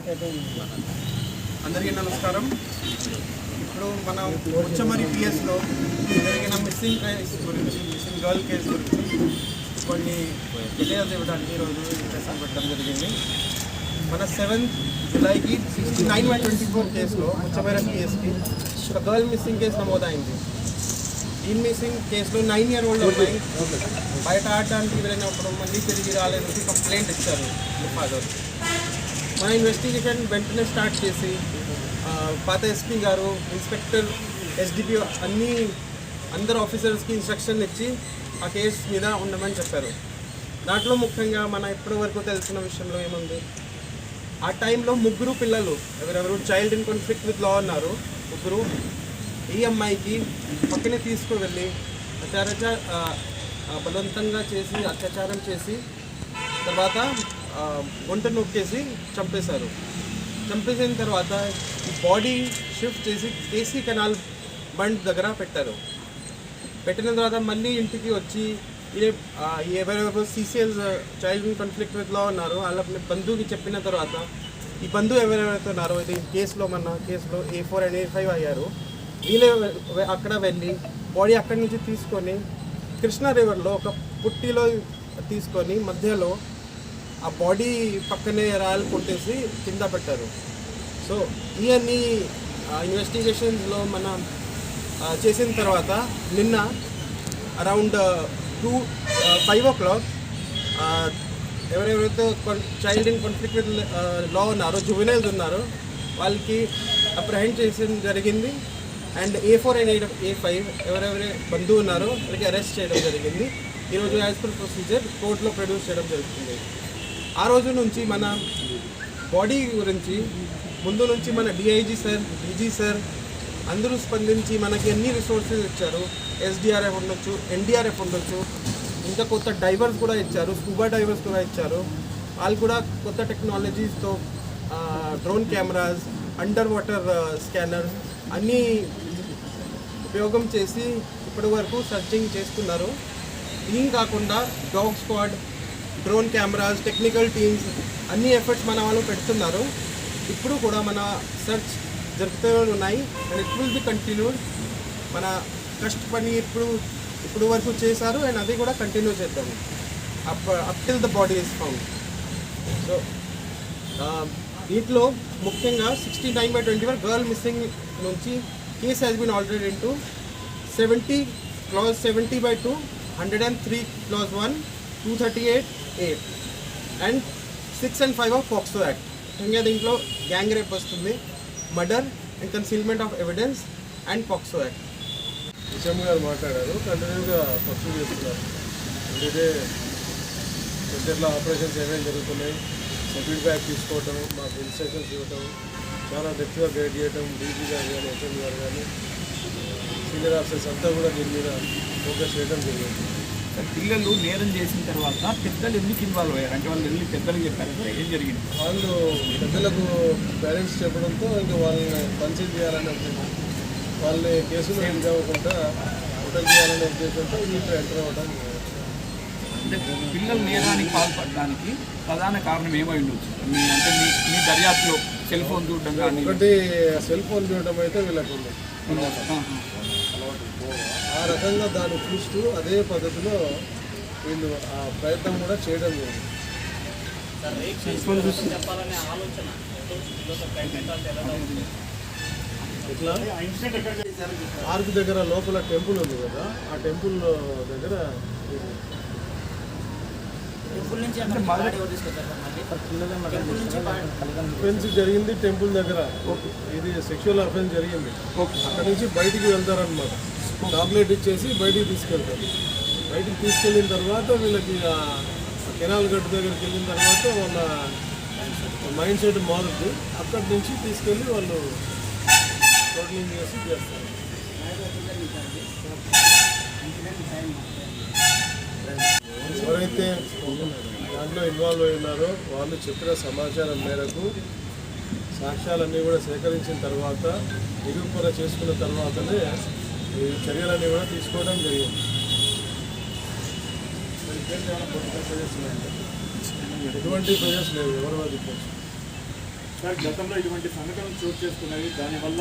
అందరికీ నమస్కారం. ఇప్పుడు మనం ఉచ్చమరి పిఎస్లో జరిగిన మిస్సింగ్ కేస్ గురించి, మిస్సింగ్ గర్ల్ కేసు గురించి కొన్ని డీటెయిల్స్ ఇవ్వడానికి ఈరోజు ఇంట్రెస్ట్ పెట్టడం జరిగింది. మన 7th జూలైకి 69/24 కేసులో ఉచ్చమరి పిఎస్కి ఒక గర్ల్ మిస్సింగ్ కేసు నమోదైంది. ఈ మిస్సింగ్ కేసులో 9-year-old అమ్మాయి బయట ఆడడానికి వెళ్ళినప్పుడు మళ్ళీ తిరిగి రాలేదని కంప్లైంట్ ఇచ్చారు ఫాదర్. మన ఇన్వెస్టిగేషన్ వెంటనే స్టార్ట్ చేసి పాత ఎస్పీ గారు, ఇన్స్పెక్టర్, ఎస్డిపి అందరు ఆఫీసర్స్కి ఇన్స్ట్రక్షన్ ఇచ్చి ఆ కేసు మీద ఉండమని చెప్పారు. దాంట్లో ముఖ్యంగా మన ఇప్పటి వరకు తెలిసిన విషయంలో ఏముంది, ఆ టైంలో 3 పిల్లలు ఎవరెవరు child in conflict with law ఉన్నారు. 3 ఈ అమ్మాయికి పక్కనే తీసుకువెళ్ళి బలవంతంగా చేసి అత్యాచారం చేసి తర్వాత వంట నొక్కేసి చంపేశారు. చంపేసిన తర్వాత ఈ బాడీ షిఫ్ట్ చేసి కేసీ కెనాల్ బండ్ దగ్గర పెట్టారు. పెట్టిన తర్వాత మళ్ళీ ఇంటికి వచ్చి ఎవరెవరు CCLs child in conflict with law ఉన్నారో వాళ్ళ బంధువుకి చెప్పిన తర్వాత ఈ బంధువు ఎవరెవరైతే ఉన్నారో ఇది కేసులో మన కేసులో A4 and A5 అయ్యారు. వీళ్ళే అక్కడ వెళ్ళి బాడీ అక్కడి నుంచి తీసుకొని కృష్ణా రివర్లో ఒక పుట్టిలో తీసుకొని మధ్యలో ఆ బాడీ పక్కనే రాయలు కొట్టేసి కింద పెట్టారు. సో ఇవన్నీ ఇన్వెస్టిగేషన్స్లో మనం చేసిన తర్వాత నిన్న అరౌండ్ 5 o'clock ఎవరెవరైతే child in conflict with law ఉన్నారో, జువెనైల్స్ ఉన్నారో వాళ్ళకి అప్రహెండ్ చేసిన జరిగింది. అండ్ A4 and A5 ఎవరెవరే బంధువు ఉన్నారో వాళ్ళకి అరెస్ట్ చేయడం జరిగింది. ఈరోజు యాజ్ పర్ ప్రొసీజర్ కోర్టులో ప్రొడ్యూస్ చేయడం జరుగుతుంది. ఆ రోజు నుంచి మన బాడీ గురించి ముందు నుంచి మన DIG సార్, DG సార్ అందరూ స్పందించి మనకి ఎన్ని రిసోర్సెస్ ఇచ్చారు. SDRF ఉండొచ్చు, NDRF ఉండొచ్చు, ఇంకా కొత్త డైవర్స్ కూడా ఇచ్చారు, స్కూబా డైవర్స్ కూడా ఇచ్చారు. వాళ్ళు కూడా కొత్త టెక్నాలజీస్తో drone cameras, under water scanner అన్నీ ఉపయోగం చేసి ఇప్పటి వరకు సర్చింగ్ చేస్తున్నారు. ఏం కాకుండా dog squad, drone cameras, technical teams అన్ని ఎఫర్ట్స్ మన వాళ్ళు పెడుతున్నారు. ఇప్పుడు కూడా మన సెర్చ్ జరుగుతూనే ఉన్నాయి. And it will be continued. మన కష్టపడి ఇప్పుడు వరకు చేశారు అండ్ అది కూడా కంటిన్యూ చేద్దాము up till the body is found. So దీంట్లో ముఖ్యంగా 69/24 గర్ల్ మిస్సింగ్ నుంచి case has been already into 70 clause 70/2, 103 clause 1, 238(8) and 6 and 5 of POCSO Act. ముఖ్యంగా దీంట్లో గ్యాంగ్ రేప్ వస్తుంది, murder and concealment of evidence and POCSO Act. విషయం గారు మాట్లాడారు, కంటిన్యూగా పర్సూ చేస్తున్నారు. ఇదే సెంటర్లో ఆపరేషన్స్ ఏమేమి జరుగుతున్నాయి, ఫీడ్బ్యాక్ తీసుకోవటం, మాకు ఇన్స్ట్రక్షన్స్ ఇవ్వటం, చాలా డెప్త్గా గైడ్ చేయటం, డీజీ గారు కానీ, HM గారు కానీ, సీనియర్ ఆఫీసర్స్ అంతా కూడా దీని మీద ఫోకస్ చేయడం జరిగింది. పిల్లలు నేరం చేసిన తర్వాత పెద్దలు ఎందుకు ఇన్వాల్వ్ అయ్యారు అంటే వాళ్ళు వెళ్ళి పెద్దలకు చెప్పారు ఏం జరిగింది? వాళ్ళు పెద్దలకు పేరెంట్స్ చెప్పడంతో ఇంకా వాళ్ళని కన్సీల్ చేయాలనే ఉద్దేశం, వాళ్ళని కేసులు ఇవ్వకుండా ప్రొటెక్ట్ చేయాలనే ఉద్దేశంతో వీళ్ళు ఎంటర్ అవ్వడం. అంటే పిల్లలు నేరానికి పాల్పడడానికి ప్రధాన కారణం ఏమై ఉండొచ్చు అంటే మీ దర్యాప్తులో సెల్ ఫోన్ చూడడం కానీ? ఒకటి సెల్ ఫోన్ చూడటం అయితే వీళ్ళకు ఉంది. ఆ రకంగా దాన్ని చూస్తూ అదే పద్ధతిలో వీళ్ళు ఆ ప్రయత్నం కూడా చేయడం జరిగింది. ఇట్లా ఆర్క్ దగ్గర లోపల టెంపుల్ ఉంది కదా, ఆ టెంపుల్ దగ్గర అఫెన్స్ జరిగింది. టెంపుల్ దగ్గర ఇది సెక్షువల్ అఫెన్స్ జరిగింది. అక్కడి నుంచి బయటికి వెళ్తారనమాట, చాక్లెట్ ఇచ్చేసి బయటికి తీసుకెళ్తారు. బయటికి తీసుకెళ్ళిన తర్వాత వీళ్ళకి కెనాల్ గట్టు దగ్గరికి వెళ్ళిన తర్వాత వాళ్ళ మైండ్ సెట్ మారుద్ది. అక్కడి నుంచి తీసుకెళ్ళి వాళ్ళు టోటలింగ్ చేసి చేస్తారు. ఎవరైతే దాంట్లో ఇన్వాల్వ్ అయి ఉన్నారో వాళ్ళు చెప్పిన సమాచారం మేరకు సాక్ష్యాలన్నీ కూడా సేకరించిన తర్వాత నిరూపణ చేసుకున్న తర్వాతనే ఈ చర్యలన్నీ కూడా తీసుకోవడం జరిగింది. ఎటువంటి ప్రజెస్ లేవు, ఎవరు చెప్పచ్చు. సార్ గతంలో ఇటువంటి సంఘటనలు చోటు చేసుకున్నవి దానివల్ల